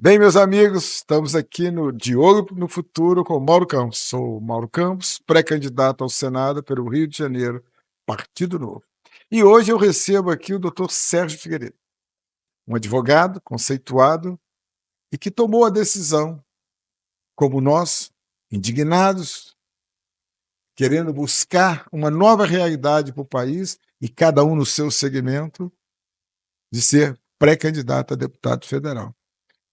Bem, meus amigos, estamos aqui no De Olho no Futuro com o Mauro Campos. Sou o Mauro Campos, pré-candidato ao Senado pelo Rio de Janeiro, Partido Novo. E hoje eu recebo aqui o Dr. Sérgio Figueiredo, um advogado conceituado e que tomou a decisão, como nós, indignados, querendo buscar uma nova realidade para o país e cada um no seu segmento, de ser pré-candidato a deputado federal.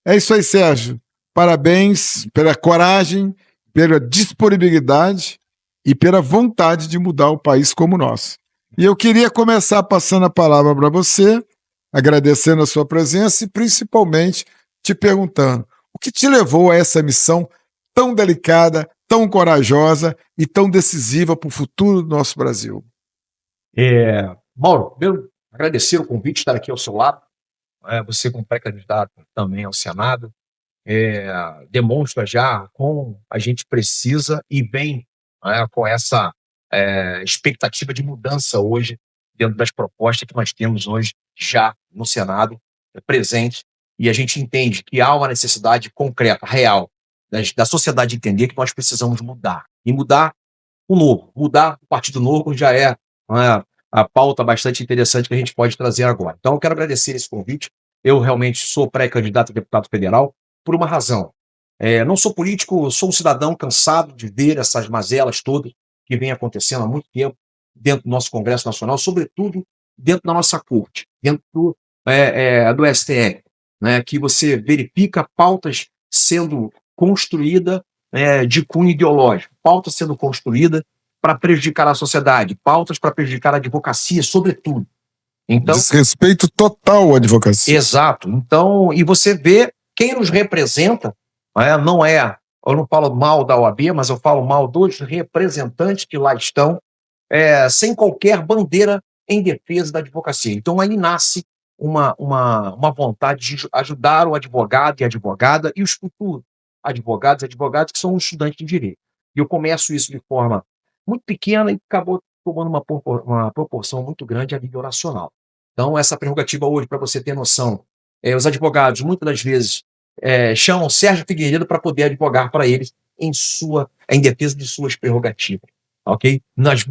É isso aí, Sérgio. Parabéns pela coragem, pela disponibilidade e pela vontade de mudar o país como nós. E eu queria começar passando a palavra para você, agradecendo a sua presença e principalmente te perguntando o que te levou a essa missão tão delicada, tão corajosa e tão decisiva para o futuro do nosso Brasil. Mauro, primeiro, agradecer o convite de estar aqui ao seu lado. Você, como pré-candidato também ao Senado, demonstra já como a gente precisa e vem com essa expectativa de mudança hoje, dentro das propostas que nós temos hoje já no Senado, presente, e a gente entende que há uma necessidade concreta, real, da sociedade entender que nós precisamos mudar, e mudar o novo, mudar o Partido Novo já é a pauta bastante interessante que a gente pode trazer agora. Então, eu quero agradecer esse convite. Eu realmente sou pré-candidato a deputado federal por uma razão. Não sou político, sou um cidadão cansado de ver essas mazelas todas que vem acontecendo há muito tempo dentro do nosso Congresso Nacional, sobretudo dentro da nossa corte, dentro do STF, né, que você verifica pautas sendo construídas de cunho ideológico, pautas sendo construídas para prejudicar a sociedade, pautas para prejudicar a advocacia, sobretudo. Então, desrespeito total à advocacia. Exato. Então, e você vê quem nos representa, eu não falo mal da OAB, mas eu falo mal dos representantes que lá estão, sem qualquer bandeira em defesa da advocacia. Então, aí nasce uma vontade de ajudar o advogado e a advogada e os futuros advogados e advogadas que são estudantes de direito. E eu começo isso de forma muito pequena e acabou tomando uma proporção muito grande a nível nacional. Então, essa prerrogativa hoje, para você ter noção, os advogados, muitas das vezes, chamam Sérgio Figueiredo para poder advogar para eles em defesa de suas prerrogativas. Ok?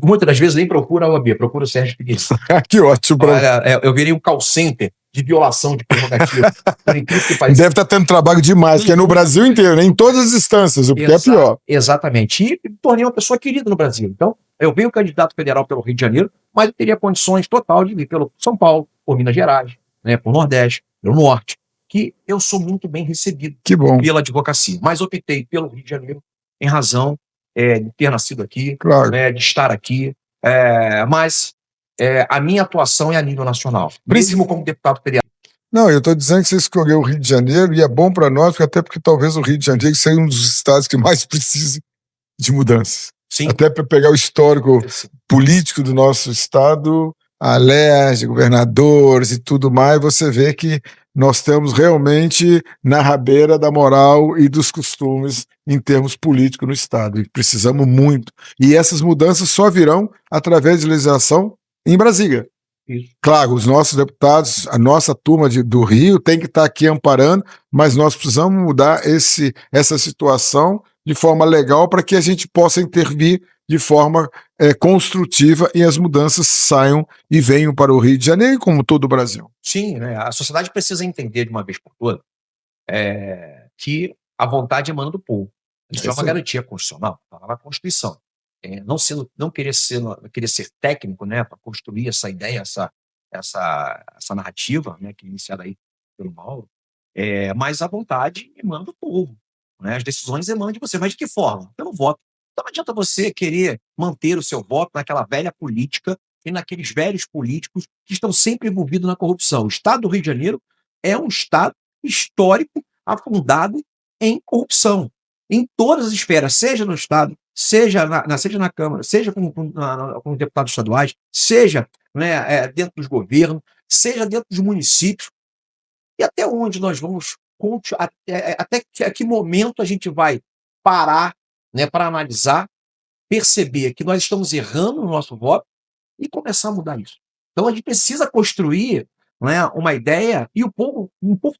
Muitas das vezes nem procura a OAB, procura o Sérgio Figueiredo. Que ótimo. Eu virei um call center de violação de prerrogativa. Deve estar tendo trabalho demais, que é no Brasil inteiro, né? Em todas as instâncias, o que é pior. Exatamente. E me tornei uma pessoa querida no Brasil. Então, eu venho candidato federal pelo Rio de Janeiro, mas eu teria condições total de vir pelo São Paulo, por Minas Gerais, por Nordeste, pelo Norte, que eu sou muito bem recebido pela advocacia. Mas optei pelo Rio de Janeiro em razão de ter nascido aqui, claro, de estar aqui, mas a minha atuação é a nível nacional, mesmo como deputado federal. Não, eu estou dizendo que você escolheu o Rio de Janeiro e é bom para nós, até porque talvez o Rio de Janeiro seja um dos estados que mais precise de mudanças. Sim. Até para pegar o histórico político do nosso estado, a LERJ, governadores e tudo mais, você vê que nós estamos realmente na rabeira da moral e dos costumes em termos políticos no estado, e precisamos muito. E essas mudanças só virão através de legislação em Brasília. Isso. Claro, os nossos deputados, a nossa turma do Rio tem que estar aqui amparando, mas nós precisamos mudar essa situação de forma legal para que a gente possa intervir de forma construtiva e as mudanças saiam e venham para o Rio de Janeiro, como todo o Brasil. Sim, né? A sociedade precisa entender de uma vez por todas que a vontade emana do povo. Isso é uma garantia constitucional, está lá na Constituição. Não querer ser técnico, né, para construir essa ideia, essa narrativa, né, que é iniciada aí pelo Mauro, mas a vontade emana do povo, né? As decisões emanam de você, mas de que forma? Pelo voto. Então não adianta você querer manter o seu voto naquela velha política e naqueles velhos políticos que estão sempre envolvidos na corrupção. O Estado do Rio de Janeiro é um Estado histórico afundado em corrupção, em todas as esferas, seja no Estado, seja na Câmara, seja com deputados estaduais, seja, né, dentro dos governos, seja dentro dos municípios. E até onde nós vamos, até que momento a gente vai parar, né, para analisar, perceber que nós estamos errando no nosso voto e começar a mudar isso. Então a gente precisa construir, né, uma ideia, e o povo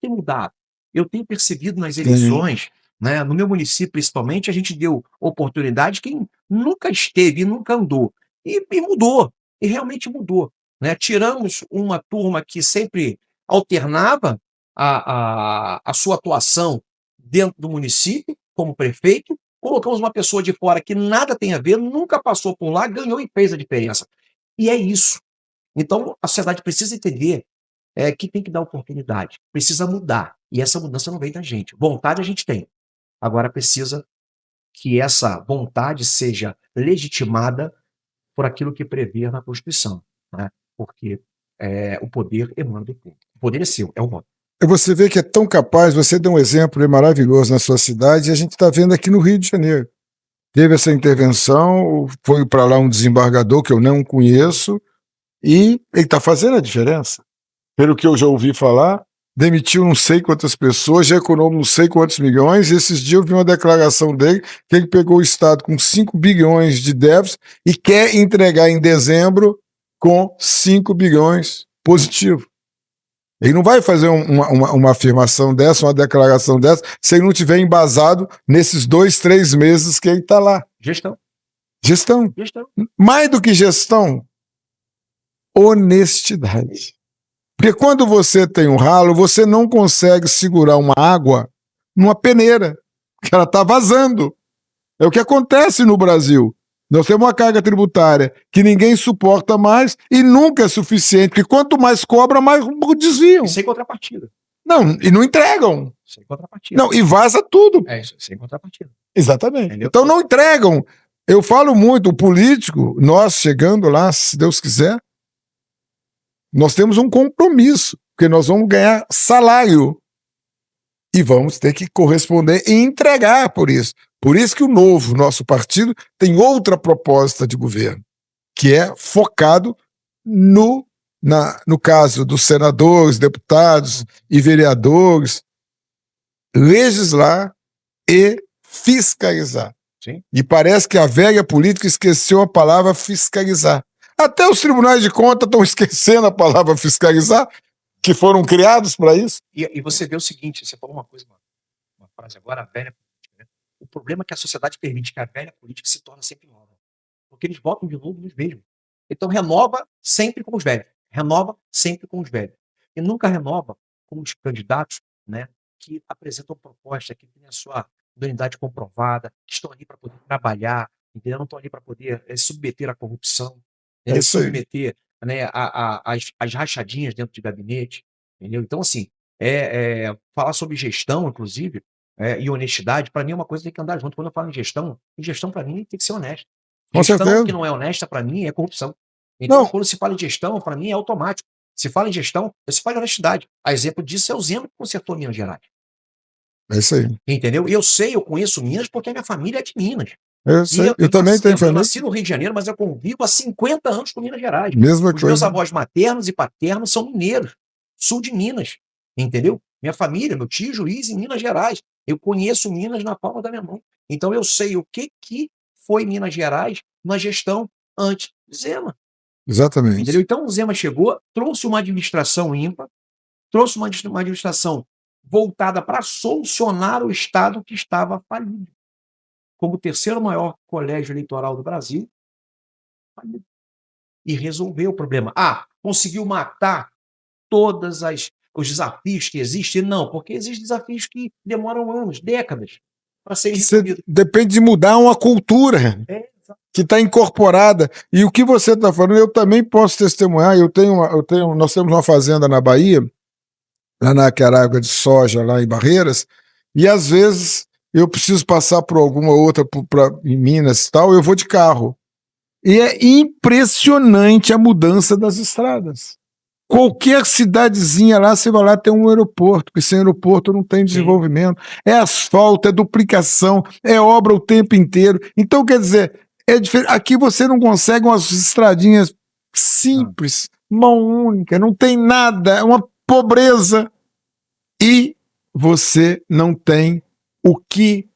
tem mudado. Eu tenho percebido nas Sim. eleições, né, no meu município principalmente, a gente deu oportunidade quem nunca esteve e nunca andou. E mudou, e realmente mudou, né. Tiramos uma turma que sempre alternava a sua atuação dentro do município, como prefeito, colocamos uma pessoa de fora que nada tem a ver, nunca passou por lá, ganhou e fez a diferença. E é isso. Então a sociedade precisa entender, que tem que dar oportunidade, precisa mudar, e essa mudança não vem da gente. Vontade a gente tem, agora precisa que essa vontade seja legitimada por aquilo que prevê na Constituição, né, porque, o poder emana do povo. O poder é seu, é o voto. Você vê que é tão capaz, você deu um exemplo maravilhoso na sua cidade, e a gente está vendo aqui no Rio de Janeiro. Teve essa intervenção, foi para lá um desembargador que eu não conheço, e ele está fazendo a diferença. Pelo que eu já ouvi falar, demitiu não sei quantas pessoas, já economou não sei quantos milhões, e esses dias eu vi uma declaração dele que ele pegou o Estado com 5 bilhões de déficit e quer entregar em dezembro com 5 bilhões positivo. Ele não vai fazer uma afirmação dessa, uma declaração dessa, se ele não tiver embasado nesses 2, 3 meses que ele está lá. Gestão. Gestão. Gestão. Mais do que gestão, honestidade. Porque quando você tem um ralo, você não consegue segurar uma água numa peneira, que ela está vazando. É o que acontece no Brasil. Nós temos uma carga tributária que ninguém suporta mais e nunca é suficiente, porque quanto mais cobra, mais desviam. E sem contrapartida. Não, e não entregam. Sem contrapartida. Não, e vaza tudo. É isso, sem contrapartida. Exatamente. Entendeu? Então não entregam. Eu falo muito, o político, nós chegando lá, se Deus quiser, nós temos um compromisso, porque nós vamos ganhar salário e vamos ter que corresponder e entregar por isso. Por isso que o Novo, nosso partido, tem outra proposta de governo, que é focado no caso dos senadores, deputados e vereadores, legislar e fiscalizar. Sim. E parece que a velha política esqueceu a palavra fiscalizar. Até os tribunais de contas estão esquecendo a palavra fiscalizar, que foram criados para isso. E você vê o seguinte, você falou uma coisa, uma frase agora, a velha política, né? O problema é que a sociedade permite que a velha política se torne sempre nova. Porque eles votam de novo nos mesmos. Então renova sempre com os velhos. Renova sempre com os velhos. E nunca renova com os candidatos, né, que apresentam proposta, que têm a sua idoneidade comprovada, que estão ali para poder trabalhar, entendeu? Não estão ali para poder submeter à corrupção, É isso aí. submeter, né, as rachadinhas dentro de gabinete, entendeu? Então, assim, falar sobre gestão, inclusive, e honestidade, para mim é uma coisa que tem que andar junto. Quando eu falo em gestão para mim tem que ser honesta. Com Gestão certeza. que não é honesta, para mim, é corrupção. Então, Não. quando se fala em gestão, para mim é automático. Se fala em gestão, se fala em honestidade. A exemplo disso é o Zema que consertou Minas Gerais. É isso aí. Entendeu? Eu conheço Minas porque a minha família é de Minas. Eu sei. Eu também tenho Eu família. nasci no Rio de Janeiro, mas eu convivo há 50 anos com Minas Gerais. Mesma Os meus coisa. avós maternos e paternos são mineiros, sul de Minas. Entendeu? Minha família, meu tio juiz em Minas Gerais. Eu conheço Minas na palma da minha mão. Então eu sei o que foi Minas Gerais na gestão antes de Zema. Exatamente. Entendeu? Então o Zema chegou, trouxe uma administração ímpar, trouxe uma administração voltada para solucionar o Estado que estava falido. Como o terceiro maior colégio eleitoral do Brasil, falido. E resolveu o problema. Conseguiu matar todos os desafios que existem? Não, porque existem desafios que demoram anos, décadas, para serem resolvidos. Depende de mudar uma cultura que está incorporada. E o que você está falando, eu também posso testemunhar. Nós temos uma fazenda na Bahia, lá na Querágua de Soja, lá em Barreiras, e às vezes eu preciso passar por alguma outra, em Minas e tal, eu vou de carro. E é impressionante a mudança das estradas. Qualquer cidadezinha lá, você vai lá, tem um aeroporto, porque sem aeroporto não tem desenvolvimento. É asfalto, é duplicação, é obra o tempo inteiro. Então, quer dizer, é diferente. Aqui você não consegue umas estradinhas simples, mão única, não tem nada, é uma pobreza. E você não tem o que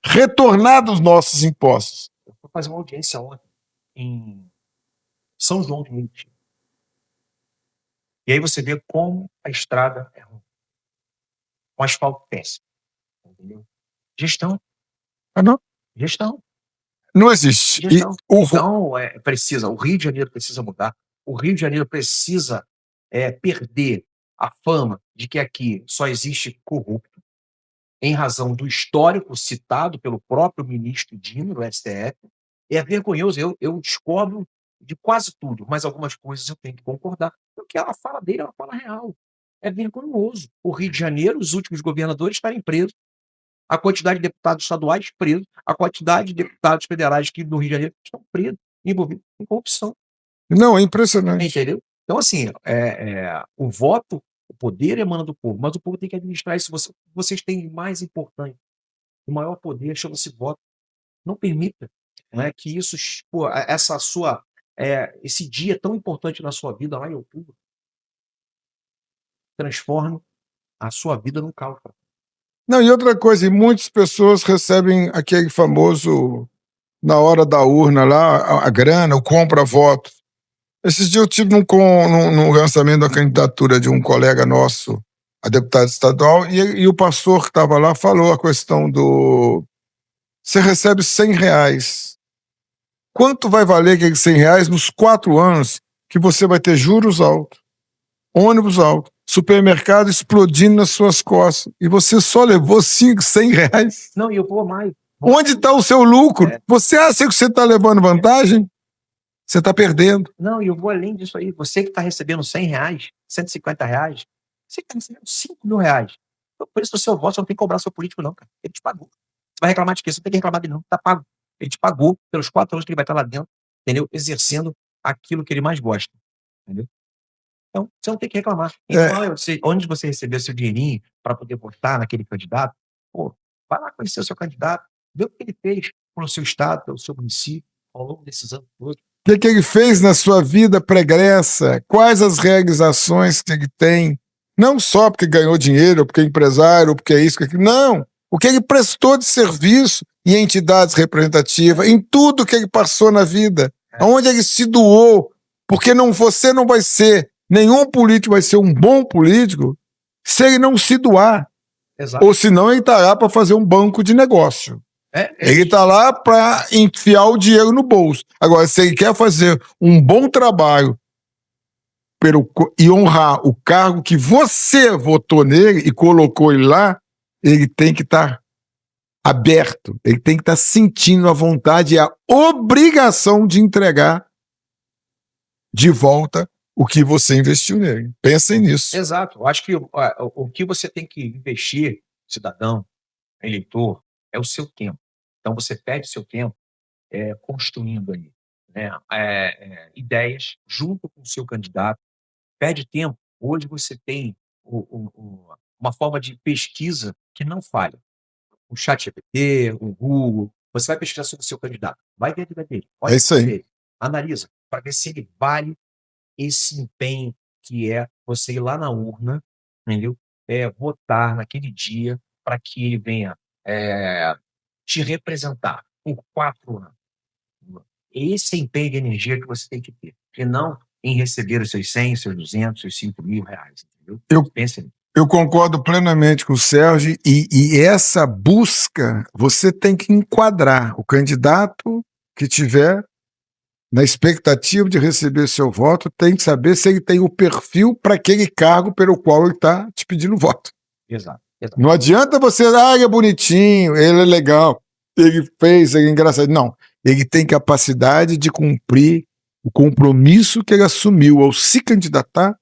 retornar dos nossos impostos. Eu vou fazer uma audiência ontem em São João de Meriti. E aí você vê como a estrada é ruim. um asfalto péssimo, entendeu? Gestão, Ah, não, gestão, não existe. E gestão. Então, o Rio de Janeiro precisa mudar. O Rio de Janeiro precisa perder a fama de que aqui só existe corrupto, em razão do histórico citado pelo próprio ministro Dino, do STF. É vergonhoso, eu discordo de quase tudo, mas algumas coisas eu tenho que concordar, porque a fala dele é uma fala real. É vergonhoso. O Rio de Janeiro, os últimos governadores estarem presos, a quantidade de deputados estaduais presos, a quantidade de deputados federais que no Rio de Janeiro estão presos, envolvidos em corrupção. não, é impressionante. Entendeu? Então, assim, o voto, o poder emana do povo, mas o povo tem que administrar isso. Vocês têm mais importante, o maior poder chama-se voto. Não permita, né, que isso, pô, esse dia tão importante na sua vida, lá em outubro, transforme a sua vida num caos. Cara. Não, e outra coisa, e muitas pessoas recebem aquele famoso, na hora da urna lá, a grana, o compra-voto. Esses dias eu tive num lançamento da candidatura de um colega nosso a deputado estadual e o pastor que estava lá falou a questão do... Você recebe R$ 100. Quanto vai valer aqueles R$ 100 nos 4 anos que você vai ter juros altos, ônibus alto, supermercado explodindo nas suas costas e você só levou R$ 100? Não, e eu vou mais. Onde está o seu lucro? Você acha que você está levando vantagem? Você está perdendo. Não, e eu vou além disso aí. Você que está recebendo R$ 100, R$ 150, você que está recebendo R$ 5.000. Então, por isso, o seu voto, você não tem que cobrar seu político, não, cara. Ele te pagou. Você vai reclamar de quê? Você não tem que reclamar dele, não. Tá pago. Ele te pagou pelos 4 anos que ele vai estar lá dentro, entendeu? Exercendo aquilo que ele mais gosta, entendeu? Então, você não tem que reclamar. Então, onde você recebeu seu dinheirinho para poder votar naquele candidato, pô, vai lá conhecer o seu candidato, vê o que ele fez pelo seu estado, pelo seu município, ao longo desses anos todos. O que ele fez na sua vida pregressa? Quais as realizações que ele tem? Não só porque ganhou dinheiro, ou porque é empresário, ou porque é isso, porque é aquilo. Não. O que ele prestou de serviço em entidades representativas, em tudo que ele passou na vida, onde ele se doou. Porque você não vai ser, nenhum político vai ser um bom político se ele não se doar. Exato. Ou senão ele está lá para fazer um banco de negócio. Ele está lá para enfiar o dinheiro no bolso. Agora, se ele quer fazer um bom trabalho e honrar o cargo que você votou nele e colocou ele lá, ele tem que estar aberto, ele tem que estar sentindo a vontade e a obrigação de entregar de volta o que você investiu nele. Pensem nisso. Exato. Eu acho que o que você tem que investir, cidadão, eleitor, é o seu tempo. Então, você perde seu tempo construindo ali, né, ideias junto com o seu candidato. Perde tempo. Hoje você tem uma forma de pesquisa que não falha. O ChatGPT, o Google, você vai pesquisar sobre o seu candidato. Vai ver a vida dele. Olha isso aí. dele. Analisa para ver se ele vale esse empenho que é você ir lá na urna, entendeu? Votar naquele dia para que ele venha te representar por 4 anos. Esse empenho de energia que você tem que ter, e não em receber os seus 100, seus 200, seus R$ 5.000, entendeu? Pense nisso. Eu concordo plenamente com o Sérgio e essa busca, você tem que enquadrar o candidato que tiver na expectativa de receber seu voto, tem que saber se ele tem o perfil para aquele cargo pelo qual ele está te pedindo voto. Exato. Não adianta você, ele é bonitinho, ele é legal, ele fez, ele é engraçado. Não, ele tem capacidade de cumprir o compromisso que ele assumiu ao se candidatar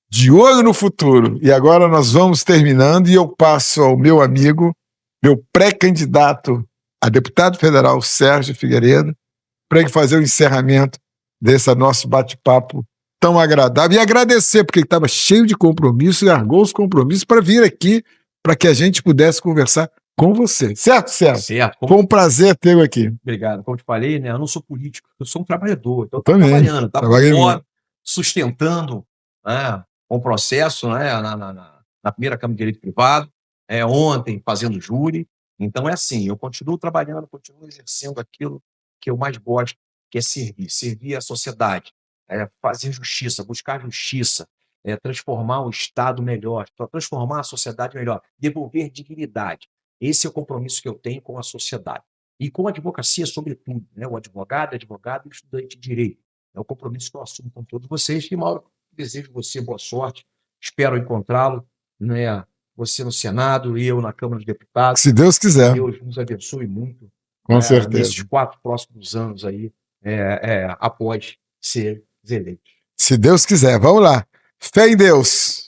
de olho no futuro. E agora nós vamos terminando e eu passo ao meu amigo, meu pré-candidato a deputado federal, Sérgio Figueiredo, para ele fazer o encerramento desse nosso bate-papo tão agradável. E agradecer, porque ele estava cheio de compromissos, largou os compromissos para vir aqui, para que a gente pudesse conversar com você. Certo, Sérgio? Certo. Foi um prazer tê-lo aqui. Obrigado. Como te falei, né, eu não sou político, eu sou um trabalhador. Então, eu também trabalhando, fora, sustentando, né, o processo, né, na primeira Câmara de Direito Privado, ontem fazendo júri. Então, é assim, eu continuo trabalhando, continuo exercendo aquilo que eu mais gosto, que é servir a sociedade, fazer justiça, buscar justiça, transformar o Estado melhor, para transformar a sociedade melhor, devolver dignidade. Esse é o compromisso que eu tenho com a sociedade. E com a advocacia, sobretudo, né? O advogado e o estudante de direito. É o compromisso que eu assumo com todos vocês. E, Mauro, desejo você boa sorte, espero encontrá-lo, né? Você no Senado e eu na Câmara dos Deputados. Se Deus quiser. Deus nos abençoe muito, Com certeza. nesses 4 próximos anos aí, após ser eleitos. Se Deus quiser. Vamos lá. Fé em Deus.